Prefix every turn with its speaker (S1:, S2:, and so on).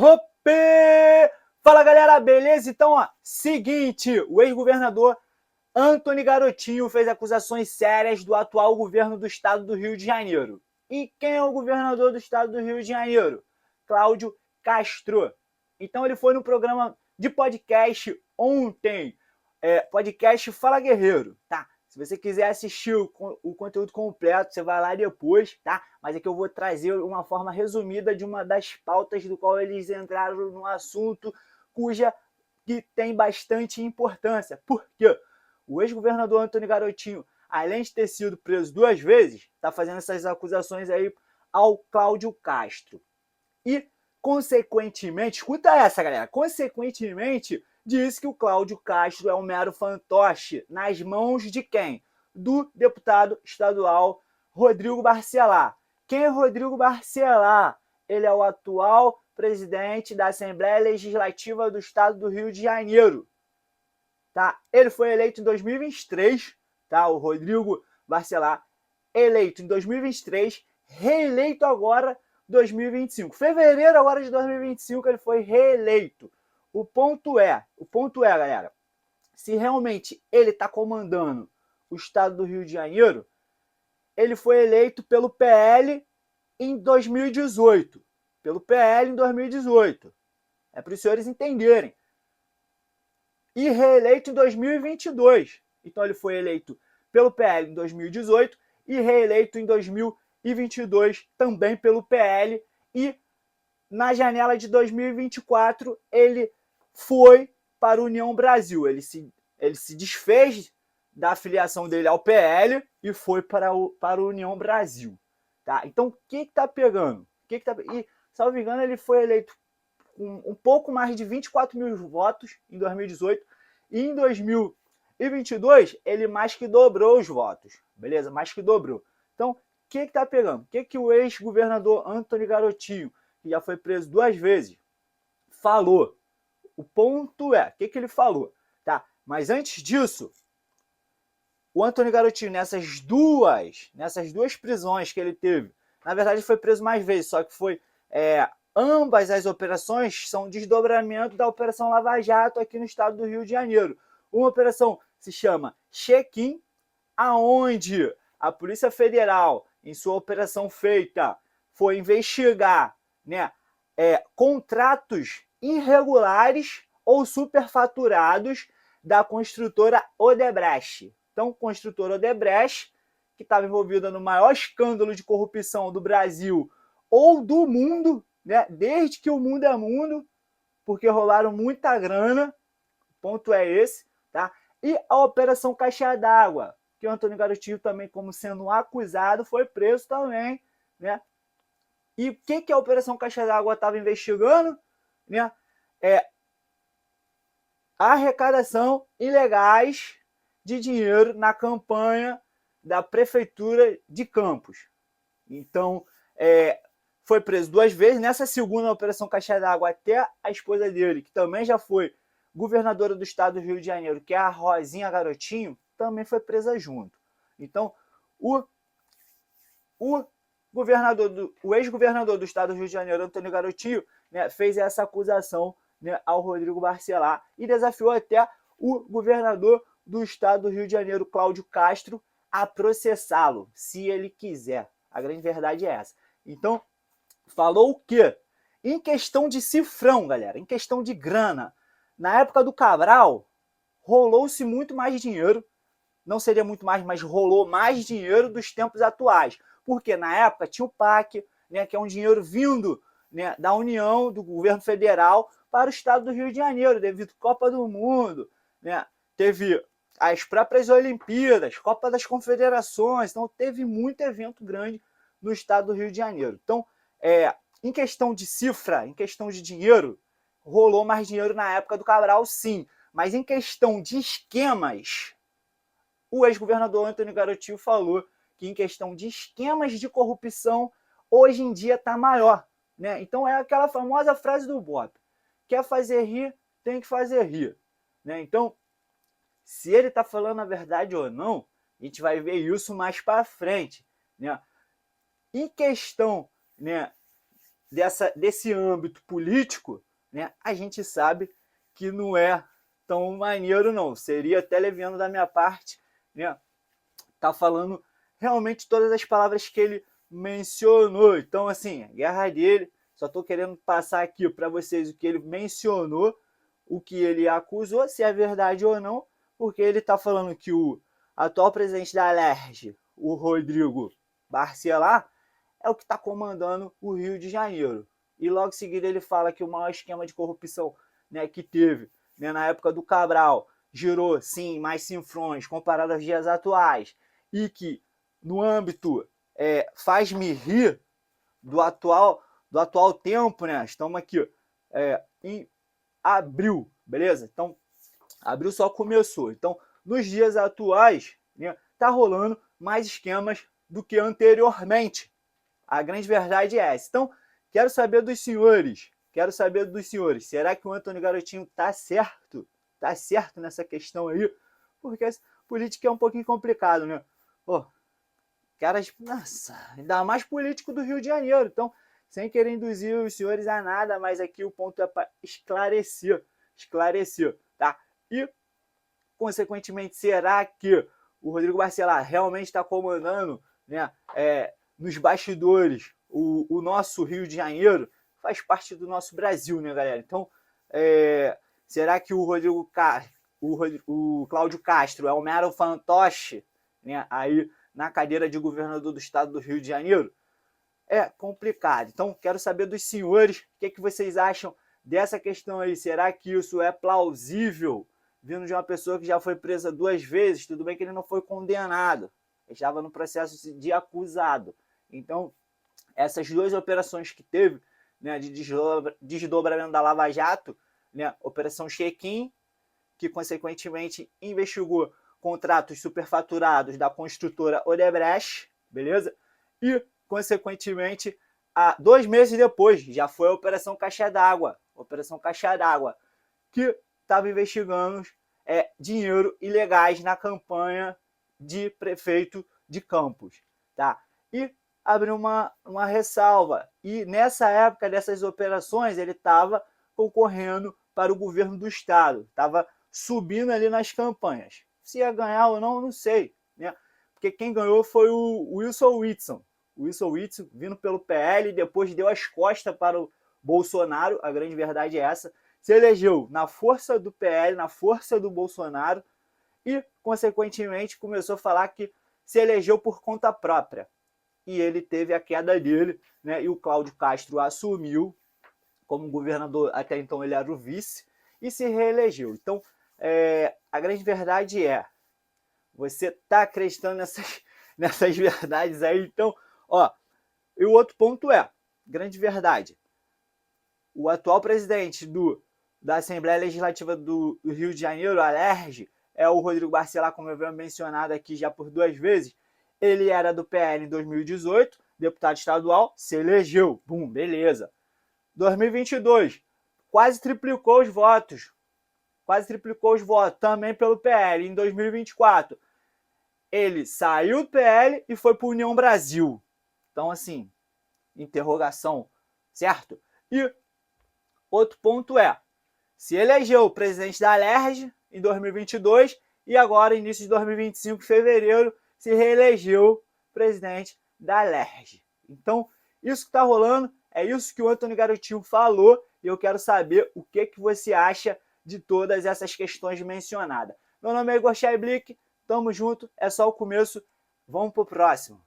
S1: Ope! Fala galera, beleza? Então, seguinte, o ex-governador Antony Garotinho fez acusações sérias do atual governo do estado do Rio de Janeiro. E quem é o governador do estado do Rio de Janeiro? Cláudio Castro. Então ele foi no programa de podcast ontem, podcast Fala Guerreiro, tá? Se você quiser assistir o conteúdo completo, você vai lá depois, tá? Mas é que eu vou trazer uma forma resumida de uma das pautas do qual eles entraram no assunto, que tem bastante importância. Por quê? O ex-governador Antony Garotinho, além de ter sido preso 2 vezes, está fazendo essas acusações aí ao Cláudio Castro. E, consequentemente, escuta essa, galera, consequentemente, diz que o Cláudio Castro é um mero fantoche nas mãos de quem? Do deputado estadual Rodrigo Barcelar. Quem é Rodrigo Barcelar? Ele é o atual presidente da Assembleia Legislativa do Estado do Rio de Janeiro. Tá? Ele foi eleito em 2023, tá? O Rodrigo Barcelar, eleito em 2023, reeleito agora em 2025. Fevereiro agora de 2025 ele foi reeleito. O ponto é, galera, se realmente ele está comandando o estado do Rio de Janeiro, ele foi eleito pelo PL em 2018. Pelo PL em 2018. É para os senhores entenderem. E reeleito em 2022. Então ele foi eleito pelo PL em 2018 e reeleito em 2022 também pelo PL. E na janela de 2024 ele foi para a União Brasil. Ele se desfez da filiação dele ao PL e foi para a União Brasil. Tá? Então o que está pegando? E, salvo engano, ele foi eleito com um pouco mais de 24 mil votos em 2018 e em 2022 ele mais que dobrou os votos, beleza? Mais que dobrou. Então, o que está pegando? O que o ex-governador Antony Garotinho, que já foi preso 2 vezes, falou? O ponto é, o que ele falou? Tá? Mas antes disso, o Antony Garotinho, nessas duas prisões que ele teve, na verdade foi preso mais vezes, só que foi ambas as operações são desdobramento da Operação Lava Jato aqui no estado do Rio de Janeiro. Uma operação se chama Check-in, aonde a Polícia Federal, em sua operação feita, foi investigar, né, contratos irregulares ou superfaturados da construtora Odebrecht. Então, construtora Odebrecht, que estava envolvida no maior escândalo de corrupção do Brasil ou do mundo, né? Desde que o mundo é mundo, porque rolaram muita grana, o ponto é esse, tá? E a Operação Caixa d'Água, que o Antony Garotinho também, como sendo acusado, foi preso também, né? E o que a Operação Caixa d'Água estava investigando? Né? A arrecadação ilegais de dinheiro na campanha da Prefeitura de Campos. Então, foi preso 2 vezes. Nessa segunda Operação Caixa d'Água, até a esposa dele, que também já foi governadora do estado do Rio de Janeiro, que é a Rosinha Garotinho, também foi presa junto. Então, o ex-governador do estado do Rio de Janeiro, Antony Garotinho, né, fez essa acusação, né, ao Rodrigo Barcelar e desafiou até o governador do estado do Rio de Janeiro, Cláudio Castro, a processá-lo, se ele quiser. A grande verdade é essa. Então, falou o quê? Em questão de cifrão, galera, em questão de grana, na época do Cabral, rolou-se muito mais dinheiro, não seria muito mais, mas rolou mais dinheiro dos tempos atuais. Porque na época tinha o PAC, né, que é um dinheiro vindo, né, da União, do governo federal, para o estado do Rio de Janeiro, devido à Copa do Mundo, né? Teve as próprias Olimpíadas, Copa das Confederações, então teve muito evento grande no estado do Rio de Janeiro. Então, em questão de cifra, em questão de dinheiro, rolou mais dinheiro na época do Cabral, sim. Mas em questão de esquemas, o ex-governador Antony Garotinho falou que em questão de esquemas de corrupção, hoje em dia está maior. Né? Então é aquela famosa frase do Bob: quer fazer rir, tem que fazer rir. Né? Então, se ele está falando a verdade ou não, a gente vai ver isso mais para frente. Né? Em questão, né, desse âmbito político, né, a gente sabe que não é tão maneiro, não. Seria até leviano da minha parte, né, tá falando realmente todas as palavras que ele mencionou. Então, assim, a guerra dele, só estou querendo passar aqui para vocês o que ele mencionou, o que ele acusou, se é verdade ou não, porque ele está falando que o atual presidente da Alerj, o Rodrigo Barcelar, é o que está comandando o Rio de Janeiro. E logo em seguida ele fala que o maior esquema de corrupção, né, que teve, né, na época do Cabral girou, sim, mais cifrões comparado aos dias atuais, e que no âmbito faz-me rir do atual tempo, né? Estamos aqui em abril, beleza? Então, abril só começou. Então, nos dias atuais, né, tá rolando mais esquemas do que anteriormente. A grande verdade é essa. Então, quero saber dos senhores. Será que o Antônio Garotinho tá certo? Tá certo nessa questão aí? Porque a política é um pouquinho complicado, né? Pô, caras, nossa, ainda mais político do Rio de Janeiro. Então, sem querer induzir os senhores a nada, mas aqui o ponto é para esclarecer, tá? E, consequentemente, será que o Rodrigo Barcelar realmente está comandando, né, nos bastidores o nosso Rio de Janeiro? Faz parte do nosso Brasil, né, galera? Então, será que o Cláudio Castro é o mero fantoche, né, aí na cadeira de governador do estado do Rio de Janeiro? É complicado. Então, quero saber dos senhores o que vocês acham dessa questão aí. Será que isso é plausível, vindo de uma pessoa que já foi presa 2 vezes? Tudo bem que ele não foi condenado, ele estava no processo de acusado. Então, essas 2 operações que teve, né, de desdobramento da Lava Jato, né, Operação Check-in, que consequentemente investigou contratos superfaturados da construtora Odebrecht, beleza? E, consequentemente, 2 meses depois, já foi a Operação Caixa d'Água, que estava investigando dinheiro ilegais na campanha de prefeito de Campos, tá? E abriu uma ressalva, e nessa época dessas operações ele estava concorrendo para o governo do estado, estava subindo ali nas campanhas. Se ia ganhar ou não, não sei, né? Porque quem ganhou foi o Wilson Witson. O Wilson Witson, vindo pelo PL, depois deu as costas para o Bolsonaro, a grande verdade é essa. Se elegeu na força do PL, na força do Bolsonaro, e, consequentemente, começou a falar que se elegeu por conta própria. E ele teve a queda dele, né? E o Cláudio Castro assumiu como governador, até então ele era o vice, e se reelegeu. Então, a grande verdade é, você está acreditando nessas verdades aí? Então, ó, e o outro ponto é, grande verdade, o atual presidente da Assembleia Legislativa do Rio de Janeiro, a Alerj, é o Rodrigo Barcelar, como eu venho mencionado aqui já por 2 vezes. Ele era do PL em 2018, deputado estadual, se elegeu, bum, beleza. 2022, quase triplicou os votos, também pelo PL. Em 2024, ele saiu do PL e foi para a União Brasil. Então, assim, interrogação, certo? E outro ponto é, se elegeu o presidente da Alerj em 2022 e agora, início de 2025, em fevereiro, se reelegeu presidente da Alerj. Então, isso que está rolando, é isso que o Antônio Garotinho falou, e eu quero saber o que você acha de todas essas questões mencionadas. Meu nome é Igor Scheiblick, tamo junto, é só o começo, vamos pro próximo.